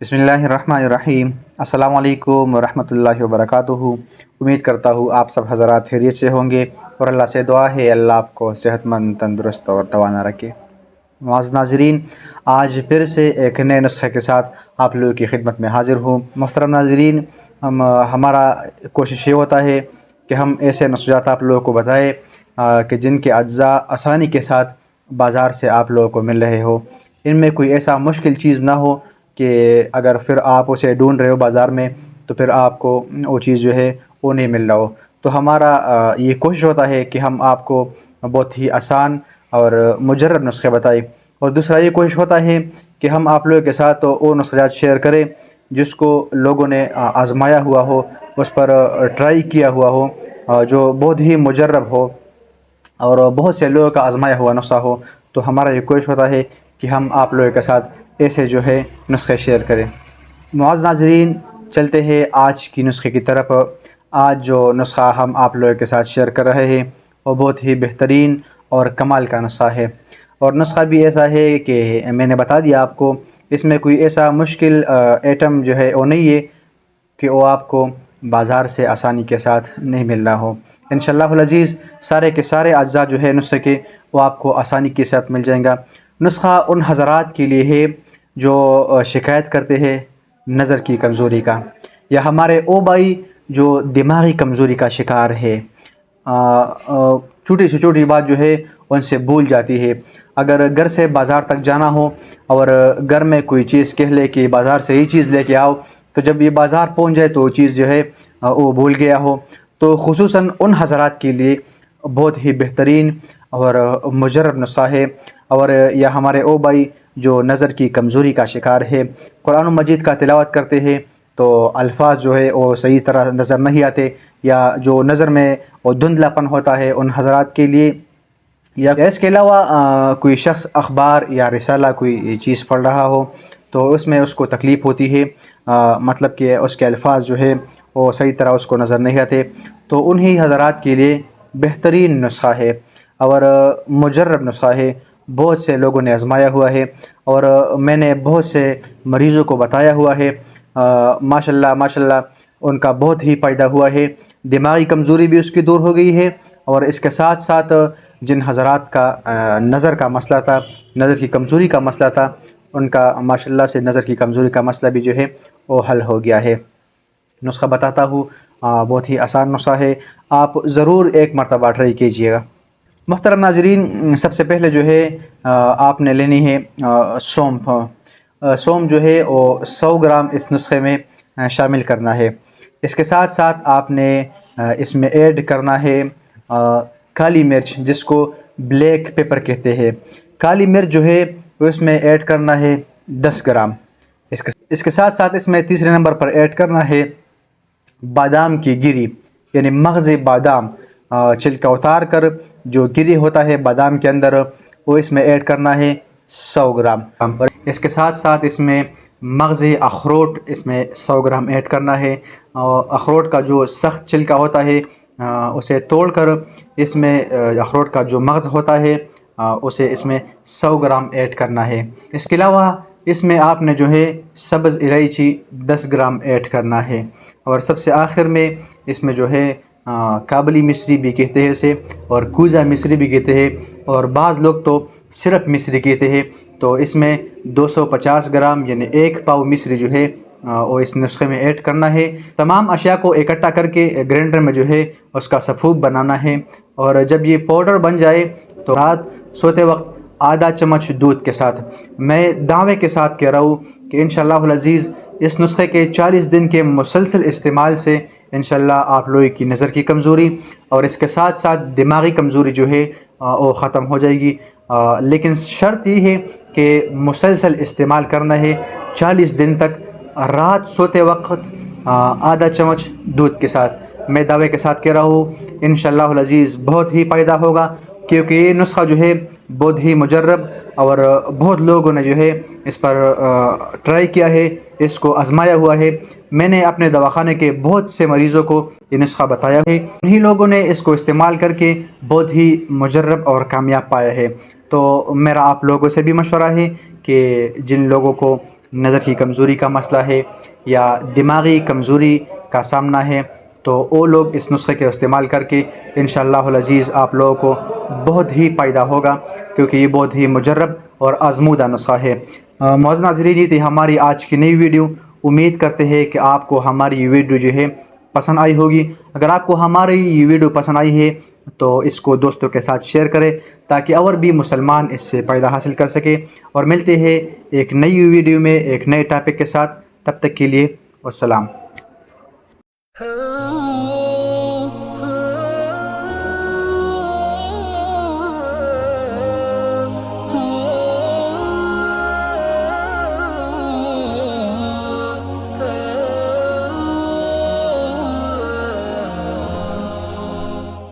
बिस्मिल्लाहिर्रहमानिर्रहीम। अस्सलाम वालेकुम वरहमतुल्लाहि वबरकातुहू। उम्मीद करता हूँ आप सब हज़रात खैरियत से होंगे और अल्लाह से दुआ है अल्लाह आपको सेहतमंद, तंदुरुस्त और तवाना रखे। मुअज़्ज़ज़ नाज़रीन, आज फिर से एक नए नुस्खे के साथ आप लोगों की खिदमत में हाज़िर हूँ। मोहतरम नाज़रीन, हमारा कोशिश ये होता है कि हम ऐसे नुस्ख़ात आप लोगों को बताएँ कि जिनके अज्जा आसानी के साथ बाज़ार से आप लोगों को मिल रहे हो। इनमें कोई ऐसा मुश्किल चीज़ ना हो कि अगर फिर आप उसे ढूंढ रहे हो बाज़ार में तो फिर आपको वो चीज़ जो है वो नहीं मिल रहा हो। तो हमारा ये कोशिश होता है कि हम आपको बहुत ही आसान और मुजर्रब नुस्खे बताएं। और दूसरा ये कोशिश होता है कि हम आप लोगों के साथ वो नुस्ख़ात शेयर करें जिसको लोगों ने आज़माया हुआ हो, उस पर ट्राई किया हुआ हो, जो बहुत ही मुजर्रब हो और बहुत से लोगों का आज़माया हुआ नुस्खा हो। तो हमारा ये कोशिश होता है कि हम आप लोगों के साथ ऐसे जो है नुस्खे शेयर करें। मुअज़्ज़ज़ नाज़रीन, चलते हैं आज की नुस्खे की तरफ। आज जो नुस्खा हम आप लोगों के साथ शेयर कर रहे हैं वो बहुत ही बेहतरीन और कमाल का नुस्खा है। और नुस्खा भी ऐसा है कि मैंने बता दिया आपको, इसमें कोई ऐसा मुश्किल आइटम जो है वो नहीं है कि वो आपको बाज़ार से आसानी के साथ नहीं मिल रहा हो। इंशाअल्लाहुल अज़ीज़ सारे के सारे अज्जा जो है नुस्खे के वो आपको आसानी के साथ मिल जाएगा। नुस्खा उन हज़रात के लिए है जो शिकायत करते हैं नज़र की कमज़ोरी का, या हमारे ओ भाई जो दिमागी कमज़ोरी का शिकार है। छोटी से छोटी बात जो है उनसे भूल जाती है। अगर घर से बाज़ार तक जाना हो और घर में कोई चीज़ कह ले कि बाज़ार से ये चीज़ लेके आओ, तो जब ये बाज़ार पहुंच जाए तो वो चीज़ जो है वो भूल गया हो। तो खुसूसन उन हज़रात के लिए बहुत ही बेहतरीन और मुजर्रब नुस्खा है। और या हमारे ओ भाई जो नज़र की कमज़ोरी का शिकार है, कुरान मजीद का तिलावत करते हैं तो अल्फाज जो है वो सही तरह नज़र नहीं आते, या जो नज़र में वो धुंधलापन होता है उन हज़रात के लिए। या इसके अलावा कोई शख्स अखबार या रिसाला कोई चीज़ पढ़ रहा हो तो उसमें उसको तकलीफ़ होती है, मतलब कि उसके अल्फाज जो है वो सही तरह उसको नज़र नहीं आते, तो उन्हीं हज़रात के लिए बेहतरीन नुस्खा है और मुजर्रब नुस्खा है। बहुत से लोगों ने आज़माया हुआ है और मैंने बहुत से मरीज़ों को बताया हुआ है। माशाल्लाह माशाल्लाह उनका बहुत ही फ़ायदा हुआ है। दिमागी कमज़ोरी भी उसकी दूर हो गई है और इसके साथ साथ जिन हज़रात का नज़र का मसला था, नज़र की कमज़ोरी का मसला था, उनका माशाल्लाह से नज़र की कमज़ोरी का मसला भी जो है वो हल हो गया है। नुस्खा बताता हूँ, बहुत ही आसान नुस्खा है, आप ज़रूर एक मरतबा ट्राई कीजिएगा। मोहतरम नाज़रीन, सबसे पहले जो है आपने लेनी है सौंफ। सौंफ जो है वो 100 ग्राम इस नुस्खे में शामिल करना है। इसके साथ साथ आपने इसमें ऐड करना है काली मिर्च, जिसको ब्लैक पेपर कहते हैं। काली मिर्च जो है वो इसमें ऐड करना है 10 ग्राम। इसके साथ साथ इसमें तीसरे नंबर पर ऐड करना है बादाम की गिरी, यानी मग़ज़ बादाम, छिलका उतार कर जो गिरी होता है बादाम के अंदर, वो इसमें ऐड करना है 100 ग्राम। और इसके साथ साथ इसमें मग़ज़ अखरोट इसमें 100 ग्राम ऐड करना है। अखरोट का जो सख्त छिलका होता है उसे तोड़कर इसमें अखरोट का जो मग़ज़ होता है उसे इसमें 100 ग्राम ऐड करना है। इसके अलावा इसमें आपने जो है सब्ज़ इलायची 10 ग्राम ऐड करना है। और सबसे आखिर में इसमें जो है काबली मिश्री भी कहते हैं इसे, और कूज़ा मिश्री भी कहते हैं, और बाज़ लोग तो सिरप मिश्री कहते हैं। तो इसमें 250 ग्राम यानी 1 पाव मिश्री जो है वो इस नुस्खे में ऐड करना है। तमाम अशिया को इकट्ठा करके ग्राइंडर में जो है उसका सफ़ूब बनाना है। और जब ये पाउडर बन जाए तो रात सोते वक्त आधा चम्मच दूध के साथ, मैं दावे के साथ कह रहा हूँ कि इंशाअल्लाहुल अज़ीज़ इस नुस्खे के 40 दिन के मुसलसल इस्तेमाल से इंशाअल्लाह आप लोगों की नज़र की कमज़ोरी और इसके साथ साथ दिमागी कमज़ोरी जो है वो ख़त्म हो जाएगी। लेकिन शर्त ये है कि मुसलसल इस्तेमाल करना है 40 दिन तक, रात सोते वक्त आधा चम्मच दूध के साथ। मैं दावे के साथ कह रहा हूँ इंशाअल्लाहुल अज़ीज़ बहुत ही फ़ायदा होगा, क्योंकि ये नुस्खा जो है बहुत ही मुजर्रब और बहुत लोगों ने जो है इस पर ट्राई किया है, इसको आज़माया हुआ है। मैंने अपने दवाखाने के बहुत से मरीज़ों को ये नुस्खा बताया है, उन्हीं लोगों ने इसको इस्तेमाल करके बहुत ही मुजर्रब और कामयाब पाया है। तो मेरा आप लोगों से भी मशवरा है कि जिन लोगों को نظر کی کمزوری کا مسئلہ ہے یا دماغی کمزوری کا سامنا ہے، تو وہ لوگ اس نسخے کے استعمال کر کے انشاءاللہ العزیز آپ لوگوں کو بہت ہی فائدہ ہوگا، کیونکہ یہ بہت ہی مجرب اور آزمودہ نسخہ ہے۔ معزز ناظرین، یہ تھی ہماری آج کی نئی ویڈیو۔ امید کرتے ہیں کہ آپ کو ہماری یہ ویڈیو جو ہے پسند آئی ہوگی۔ اگر آپ کو ہماری یہ ویڈیو پسند آئی ہے تو اس کو دوستوں کے ساتھ شیئر کریں تاکہ اور بھی مسلمان اس سے فائدہ حاصل کر سکے، اور ملتے ہیں ایک نئی ویڈیو میں ایک نئے ٹاپک کے ساتھ۔ تب تک کے لیے والسلام۔